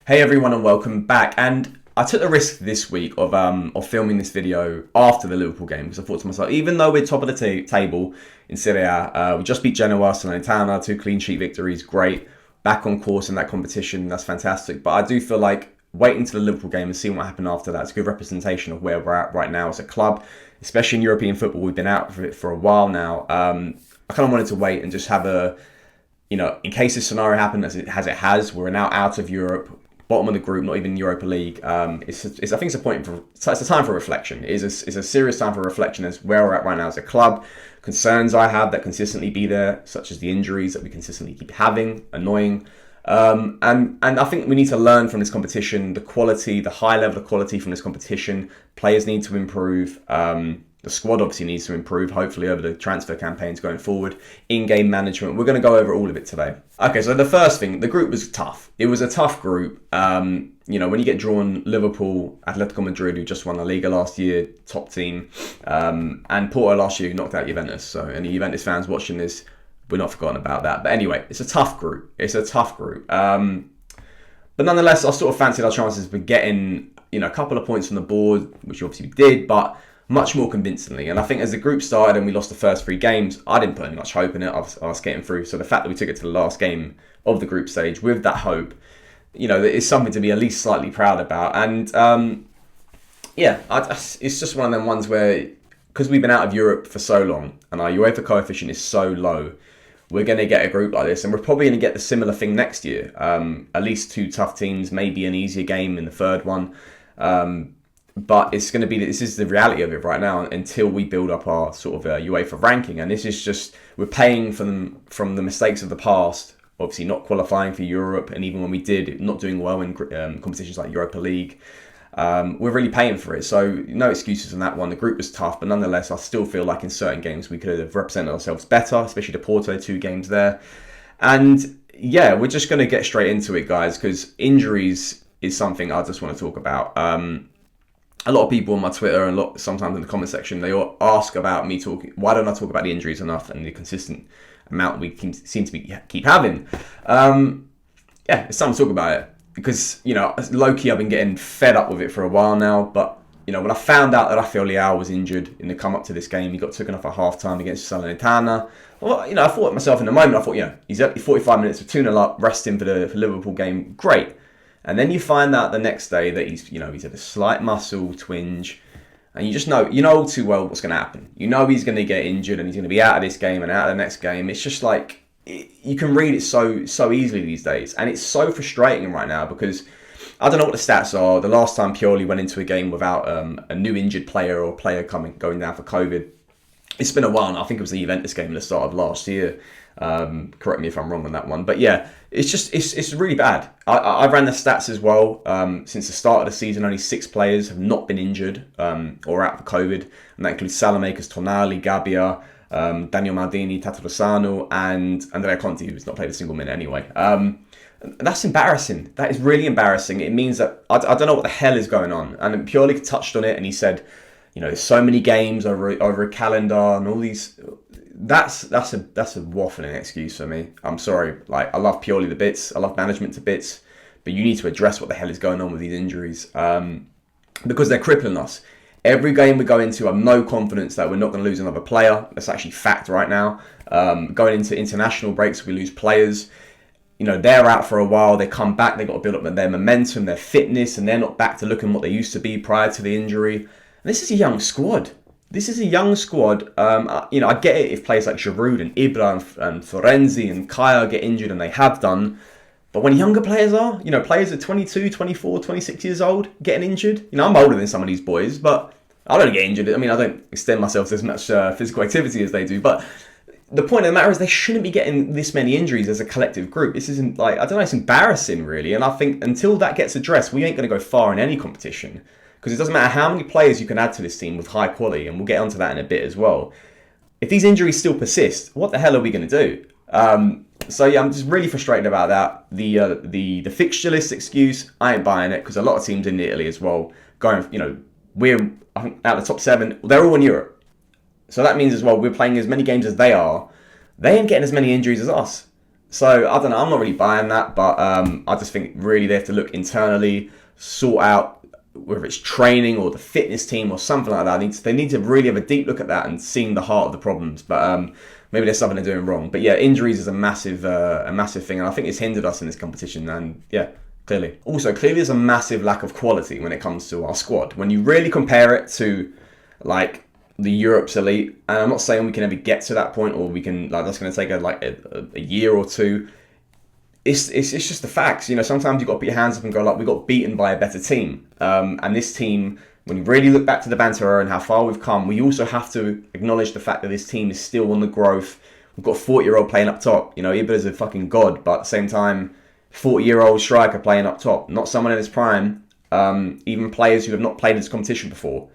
Hey everyone and welcome back. And I took the risk this week of filming this video after the Liverpool game because I thought to myself, even though we're top of the table in Serie A, we just beat Genoa, Salernitana, 2 clean sheet victories, great. Back on course in that competition, that's fantastic. But I do feel like waiting to the Liverpool game and seeing what happened after that is a good representation of where we're at right now as a club, especially in European football. We've been out of it for a while now. I kind of wanted to wait and just have in case this scenario happened as it has, we're now out of Europe, bottom of the group, not even Europa League. I think it's a time for reflection. It's a serious time for reflection as where we're at right now as a club. Concerns I have that consistently be there, such as the injuries that we consistently keep having, annoying. And I think we need to learn from this competition, the high level of quality from this competition. Players need to improve. The squad obviously needs to improve, hopefully, over the transfer campaigns going forward. In-game management. We're going to go over all of it today. Okay, so the first thing, the group was tough. It was a tough group. When you get drawn Liverpool, Atletico Madrid, who just won La Liga last year, top team, and Porto last year, who knocked out Juventus. So any Juventus fans watching this, we're not forgotten about that. But anyway, it's a tough group. But nonetheless, I sort of fancied our chances of getting, a couple of points from the board, which obviously we did, but much more convincingly. And I think as the group started and we lost the first 3 games, I didn't put any much hope in it. I was getting through. So the fact that we took it to the last game of the group stage with that hope, it's something to be at least slightly proud about. And it's just one of them ones where, because we've been out of Europe for so long and our UEFA coefficient is so low, we're going to get a group like this, and we're probably going to get the similar thing next year. At least 2 tough teams, maybe an easier game in the third one. But it's going to be, this is the reality of it right now until we build up our sort of UEFA ranking. And this is just, we're paying for them from the mistakes of the past, obviously not qualifying for Europe. And even when we did, not doing well in competitions like Europa League, we're really paying for it. So no excuses on that one. The group was tough, but nonetheless, I still feel like in certain games we could have represented ourselves better, especially the Porto 2 games there. And yeah, we're just going to get straight into it, guys, because injuries is something I just want to talk about. A lot of people on my Twitter and sometimes in the comment section, they all ask about me talking. Why don't I talk about the injuries enough and the consistent amount we seem to keep having? It's time to talk about it because low key I've been getting fed up with it for a while now. But when I found out that Rafael Leao was injured in the come up to this game, he got taken off at half time against Salernitana. Well, I thought to myself in the moment, I thought, he's at 45 minutes for 2-0 up, rest him for the Liverpool game, great. And then you find out the next day that he's had a slight muscle twinge, and you just know all too well what's going to happen. He's going to get injured and he's going to be out of this game and out of the next game. It's just like you can read it so easily these days, and it's so frustrating right now because I don't know what the stats are. The last time Pioli went into a game without a new injured player or player going down for COVID, it's been a while now. I think it was the Juventus game at the start of last year. Correct me if I'm wrong on that one, but yeah, it's really bad. I ran the stats as well. Since the start of the season, only 6 players have not been injured or out for COVID, and that includes Salamakers, Tonali, Gabbia, Daniel Maldini, Tatarusanu, and Andrea Conti, who's not played a single minute anyway. That's embarrassing. That is really embarrassing. It means that I don't know what the hell is going on. And Pioli touched on it, and he said, there's so many games over a calendar and all these. That's a waffling excuse for me. I'm sorry. Like, I love Pioli to bits. I love management to bits. But you need to address what the hell is going on with these injuries. Because they're crippling us. Every game we go into, I have no confidence that we're not going to lose another player. That's actually fact right now. Going into international breaks, we lose players. They're out for a while. They come back. They've got to build up their momentum, their fitness, and they're not back to looking what they used to be prior to the injury. And this is a young squad. I get it if players like Giroud and Ibra and Florenzi and Kaya get injured, and they have done. But when younger players are, players at 22, 24, 26 years old getting injured. I'm older than some of these boys, but I don't get injured. I mean, I don't extend myself to as much physical activity as they do. But the point of the matter is they shouldn't be getting this many injuries as a collective group. This isn't it's embarrassing, really. And I think until that gets addressed, we ain't going to go far in any competition. Because it doesn't matter how many players you can add to this team with high quality, and we'll get onto that in a bit as well. If these injuries still persist, what the hell are we going to do? I'm just really frustrated about that. The fixture list excuse, I ain't buying it, because a lot of teams in Italy as well, we're I think out of the top 7, they're all in Europe. So that means as well, we're playing as many games as they are. They ain't getting as many injuries as us. So I don't know. I'm not really buying that, but I just think really they have to look internally, sort out whether it's training or the fitness team or something like that. They need to really have a deep look at that and seeing the heart of the problems. But maybe there's something they're doing wrong. But yeah, injuries is a massive thing, and I think it's hindered us in this competition. And yeah, clearly. Also, clearly there's a massive lack of quality when it comes to our squad. When you really compare it to like the Europe's elite, and I'm not saying we can ever get to that point, or we can like that's going to take a year or two. It's just the facts. You know, sometimes you've got to put your hands up and go like, we got beaten by a better team. And this team, when you really look back to the banter and how far we've come, we also have to acknowledge the fact that this team is still on the growth. We've got a 40-year-old playing up top. You know, Iba's a fucking god, but at the same time, 40-year-old striker playing up top, not someone in his prime. Even players who have not played this competition before.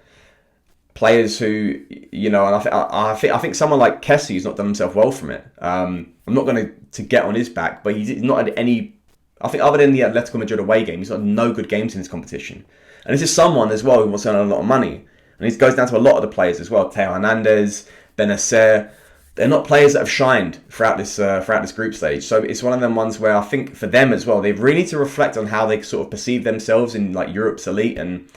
Players who, you know, and I think someone like Kessie has not done himself well from it. I'm not going to get on his back, but he's not had any. I think other than the Atletico Madrid away game, he's got no good games in this competition. And this is someone as well who wants to earn a lot of money. And it goes down to a lot of the players as well. Teo Hernandez, Benacer. They're not players that have shined throughout this group stage. So it's one of them ones where I think for them as well, they really need to reflect on how they sort of perceive themselves in like Europe's elite. And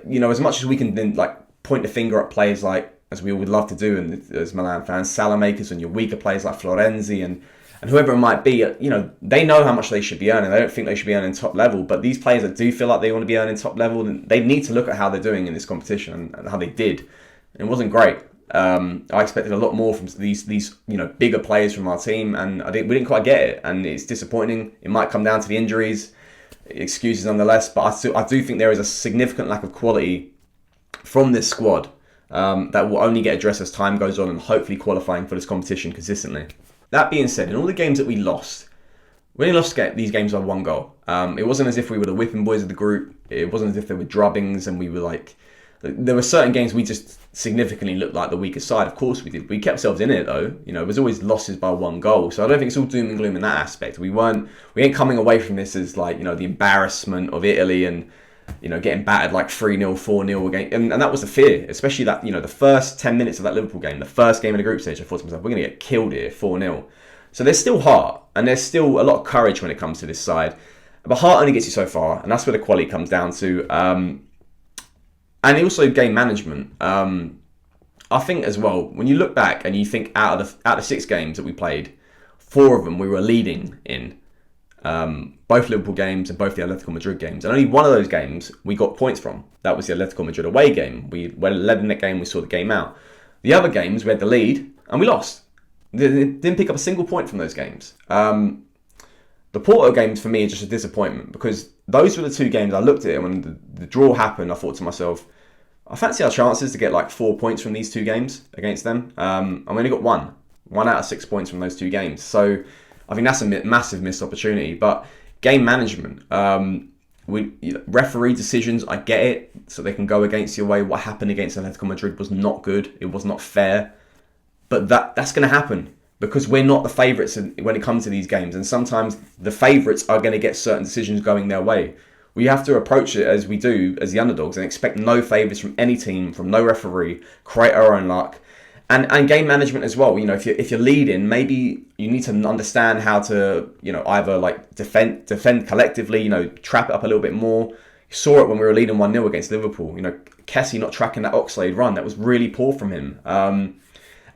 you know, as much as we can then like point the finger at players like, as we would love to do, and as Milan fans, Salamakers, and your weaker players like Florenzi and whoever it might be, you know, they know how much they should be earning. They don't think they should be earning top level, but these players that do feel like they want to be earning top level, they need to look at how they're doing in this competition and how they did. And it wasn't great. I expected a lot more from these you know bigger players from our team, and we didn't quite get it, and it's disappointing. It might come down to the injuries, excuses nonetheless, but I do think there is a significant lack of quality from this squad that will only get addressed as time goes on and hopefully qualifying for this competition consistently. That being said, in all the games that we only lost these games by 1 goal. It wasn't as if we were the whipping boys of the group. It wasn't as if there were drubbings and we were like... There were certain games we just significantly looked like the weaker side. Of course we did. We kept ourselves in it though. You know, it was always losses by 1 goal. So I don't think it's all doom and gloom in that aspect. We ain't coming away from this as like, you know, the embarrassment of Italy and, you know, getting battered like 3-0, 4-0 again. And that was the fear, especially that, you know, the first 10 minutes of that Liverpool game, the first game in the group stage, I thought to myself, we're going to get killed here, 4-0. So there's still heart and there's still a lot of courage when it comes to this side. But heart only gets you so far, and that's where the quality comes down to. And also game management. I think as well, when you look back and you think out of the 6 games that we played, 4 of them we were leading in. Both Liverpool games and both the Atletico Madrid games. And only one of those games we got points from. That was the Atletico Madrid away game. We led in that game, we saw the game out. The other games, we had the lead and we lost. Didn't pick up a single point from those games. The Porto games for me are just a disappointment because those were the 2 games I looked at, and when the draw happened, I thought to myself, I fancy our chances to get like 4 points from these 2 games against them. And we only got 1 out of 6 points from those 2 games. So I think that's a massive missed opportunity. But game management, referee decisions, I get it, so they can go against your way. What happened against Atletico Madrid was not good. It was not fair. But that's going to happen because we're not the favourites when it comes to these games. And sometimes the favourites are going to get certain decisions going their way. We have to approach it as we do as the underdogs and expect no favours from any team, from no referee, create our own luck. And game management as well. You know, if you're leading, maybe you need to understand how to, you know, either like defend collectively, you know, trap it up a little bit more. You saw it when we were leading 1-0 against Liverpool. You know, Kessie not tracking that Oxlade run. That was really poor from him.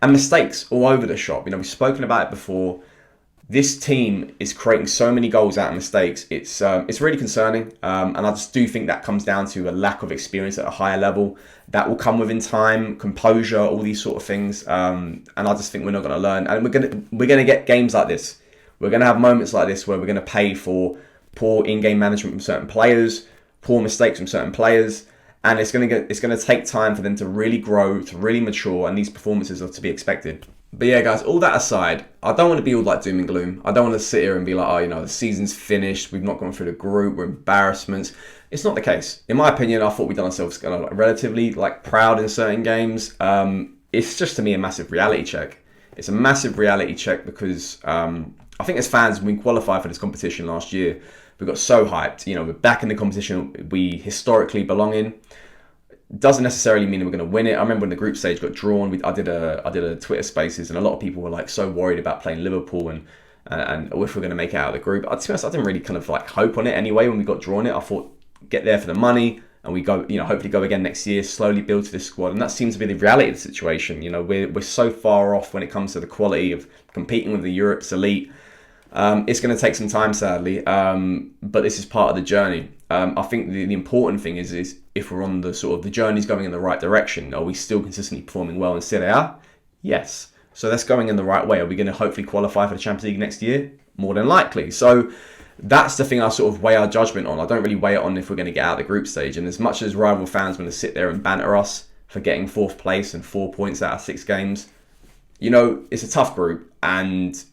And mistakes all over the shop. You know, we've spoken about it before. This team is creating so many goals out of mistakes. It's really concerning. And I just do think that comes down to a lack of experience at a higher level. That will come within time, composure, all these sort of things. And I just think we're not going to learn. And we're going to get games like this. We're going to have moments like this where we're going to pay for poor in-game management from certain players, poor mistakes from certain players. And it's going to take time for them to really grow, to really mature, and these performances are to be expected. But yeah, guys, all that aside, I don't want to be all like doom and gloom. I don't want to sit here and be like, oh, you know, the season's finished, we've not gone through the group, we're embarrassments. It's not the case. In my opinion, I thought we've done ourselves kind of relatively like proud in certain games. It's just to me a massive reality check. It's a massive reality check because I think as fans, when we qualified for this competition last year, we got so hyped. You know, we're back in the competition we historically belong in. Doesn't necessarily mean we're going to win it. I remember when the group stage got drawn, I did a Twitter Spaces, and a lot of people were like so worried about playing Liverpool and and or if we're going to make it out of the group. To be honest, I didn't really kind of like hope on it anyway when we got drawn it. I thought get there for the money and we go, hopefully go again next year, slowly build to this squad. And that seems to be the reality of the situation. We're so far off when it comes to the quality of competing with the Europe's elite. It's going to take some time, sadly, but this is part of the journey. I think the important thing is if we're on the sort of the journey's going in the right direction, are we still consistently performing well in Serie A? Yes. So that's going in the right way. Are we going to hopefully qualify for the Champions League next year? More than likely. So that's the thing I sort of weigh our judgment on. I don't really weigh it on if we're going to get out of the group stage. And as much as rival fans want to sit there and banter us for getting 4th place and 4 points out of 6 games, it's a tough group and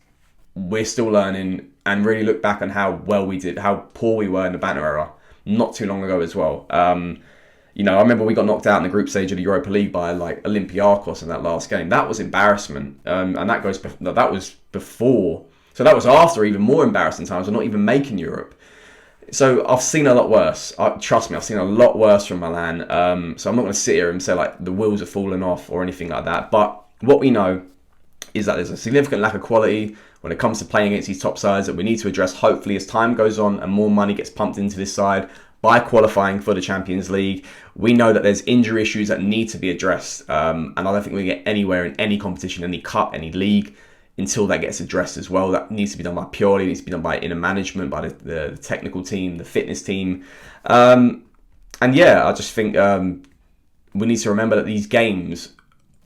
we're still learning, and really look back on how well we did, how poor we were in the banter era not too long ago as well. I remember we got knocked out in the group stage of the Europa League by like Olympiacos in that last game. That was embarrassment, and that was before. So that was after even more embarrassing times of not even making Europe. So I've seen a lot worse. Trust me, I've seen a lot worse from Milan. So I'm not going to sit here and say like the wheels are falling off or anything like that. But what we know is that there's a significant lack of quality when it comes to playing against these top sides that we need to address, hopefully, as time goes on and more money gets pumped into this side by qualifying for the Champions League. We know that there's injury issues that need to be addressed, and I don't think we get anywhere in any competition, any cup, any league, until that gets addressed as well. That needs to be done by Pioli, it needs to be done by inner management, by the technical team, the fitness team. I just think we need to remember that these games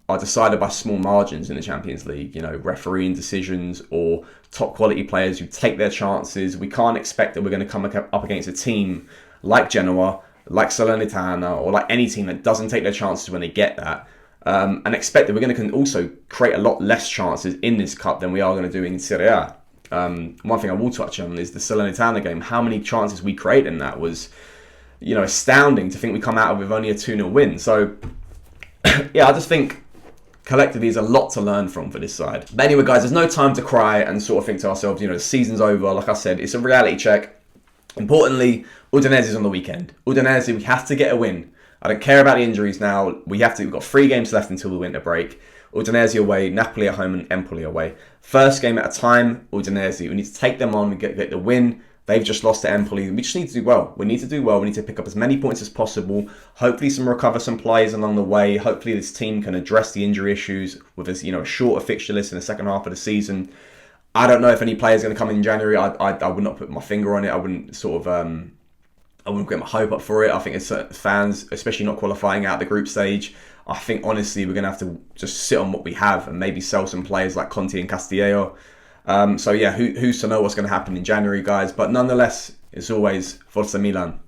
are decided by small margins in the Champions League, refereeing decisions or top quality players who take their chances. We can't expect that we're going to come up against a team like Genoa, like Salernitana, or like any team that doesn't take their chances when they get that, and expect that we're going to also create a lot less chances in this cup than we are going to do in Serie A. One thing I will touch on is the Salernitana game. How many chances we created in that was, astounding to think we come out with only a 2-0 win. So, I just think collectively, there's a lot to learn from for this side. But anyway, guys, there's no time to cry and sort of think to ourselves, the season's over. Like I said, it's a reality check. Importantly, Udinese is on the weekend. Udinese, we have to get a win. I don't care about the injuries now. We've got 3 games left until the winter break. Udinese away, Napoli at home, and Empoli away. First game at a time, Udinese. We need to take them on and get the win. They've just lost to Empoli. We just need to do well. We need to do well. We need to pick up as many points as possible. Hopefully recover some players along the way. Hopefully this team can address the injury issues with a shorter fixture list in the second half of the season. I don't know if any players are going to come in January. I would not put my finger on it. I wouldn't I wouldn't get my hope up for it. I think as fans, especially not qualifying out the group stage, I think honestly we're going to have to just sit on what we have and maybe sell some players like Conte and Castillejo. Who's to know what's going to happen in January, guys? But nonetheless, it's always Forza Milan.